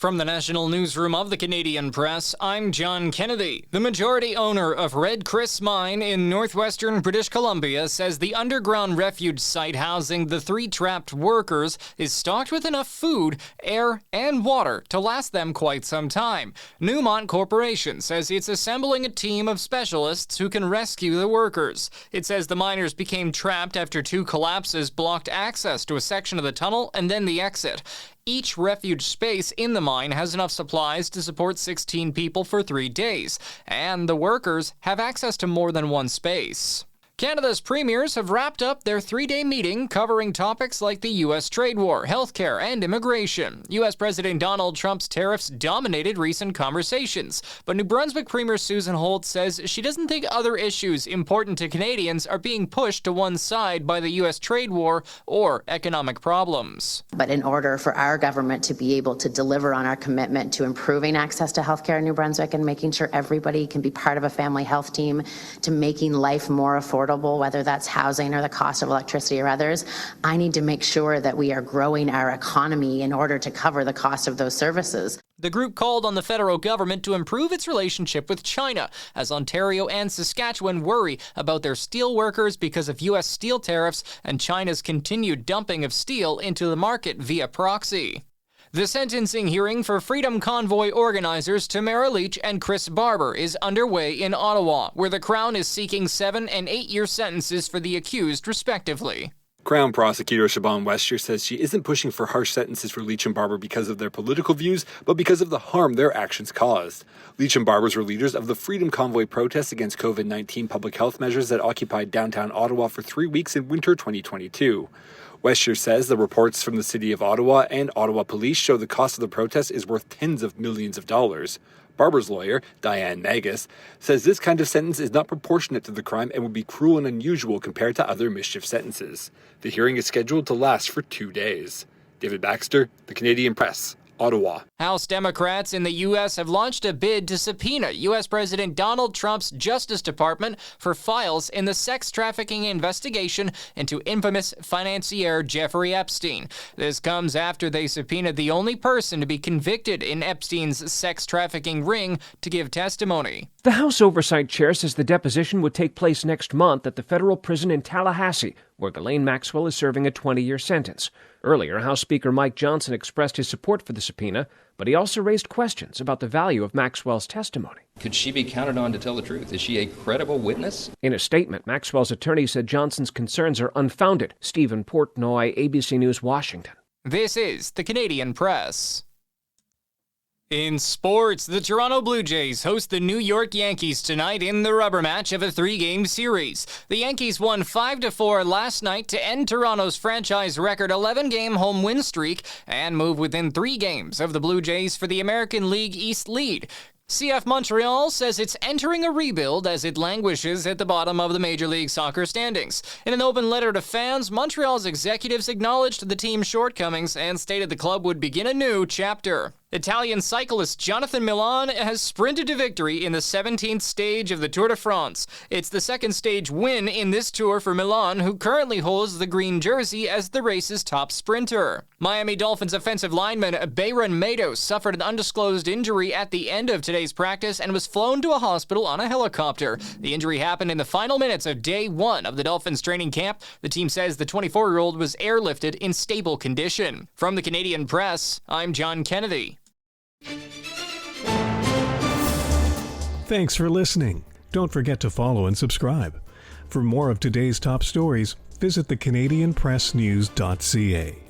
From the National Newsroom of the Canadian Press, I'm John Kennedy. The majority owner of Red Chris Mine in northwestern British Columbia says the underground refuge site housing the 3 trapped workers is stocked with enough food, air, and water to last them quite some time. Newmont Corporation says it's assembling a team of specialists who can rescue the workers. It says the miners became trapped after 2 collapses blocked access to a section of the tunnel and then the exit. Each refuge space in the mine has enough supplies to support 16 people for 3 days, and the workers have access to more than one space. Canada's premiers have wrapped up their 3-day meeting covering topics like the U.S. trade war, healthcare, and immigration. U.S. President Donald Trump's tariffs dominated recent conversations, but New Brunswick Premier Susan Holt says she doesn't think other issues important to Canadians are being pushed to one side by the U.S. trade war or economic problems. But in order for our government to be able to deliver on our commitment to improving access to healthcare in New Brunswick and making sure everybody can be part of a family health team, to making life more affordable, whether that's housing or the cost of electricity or others, I need to make sure that we are growing our economy in order to cover the cost of those services. The group called on the federal government to improve its relationship with China, as Ontario and Saskatchewan worry about their steel workers because of U.S. steel tariffs and China's continued dumping of steel into the market via proxy. The sentencing hearing for Freedom Convoy organizers Tamara Leach and Chris Barber is underway in Ottawa, where the Crown is seeking 7- and 8-year sentences for the accused, respectively. Crown prosecutor Siobhan Wester says she isn't pushing for harsh sentences for Leach and Barber because of their political views, but because of the harm their actions caused. Leach and Barbers were leaders of the Freedom Convoy protests against COVID-19 public health measures that occupied downtown Ottawa for 3 weeks in winter 2022. Wester says the reports from the City of Ottawa and Ottawa Police show the cost of the protest is worth tens of millions of dollars. Barber's lawyer, Diane Nagus, says this kind of sentence is not proportionate to the crime and would be cruel and unusual compared to other mischief sentences. The hearing is scheduled to last for 2 days. David Baxter, The Canadian Press, Ottawa. House Democrats in the U.S. have launched a bid to subpoena U.S. President Donald Trump's Justice Department for files in the sex trafficking investigation into infamous financier Jeffrey Epstein. This comes after they subpoenaed the only person to be convicted in Epstein's sex trafficking ring to give testimony. The House Oversight Chair says the deposition would take place next month at the federal prison in Tallahassee, where Ghislaine Maxwell is serving a 20-year sentence. Earlier, House Speaker Mike Johnson expressed his support for the subpoena, but he also raised questions about the value of Maxwell's testimony. Could she be counted on to tell the truth? Is she a credible witness? In a statement, Maxwell's attorney said Johnson's concerns are unfounded. Stephen Portnoy, ABC News, Washington. This is the Canadian Press. In sports, the Toronto Blue Jays host the New York Yankees tonight in the rubber match of a 3-game series. The Yankees won 5-4 last night to end Toronto's franchise record 11-game home win streak and move within 3 games of the Blue Jays for the American League East lead. CF Montreal says it's entering a rebuild as it languishes at the bottom of the Major League Soccer standings. In an open letter to fans, Montreal's executives acknowledged the team's shortcomings and stated the club would begin a new chapter. Italian cyclist Jonathan Milan has sprinted to victory in the 17th stage of the Tour de France. It's the second stage win in this tour for Milan, who currently holds the green jersey as the race's top sprinter. Miami Dolphins offensive lineman Bayron Matos suffered an undisclosed injury at the end of today's practice and was flown to a hospital on a helicopter. The injury happened in the final minutes of day 1 of the Dolphins training camp. The team says the 24-year-old was airlifted in stable condition. From the Canadian Press, I'm John Kennedy. Thanks for listening. Don't forget to follow and subscribe. For more of today's top stories, visit thecanadianpressnews.ca.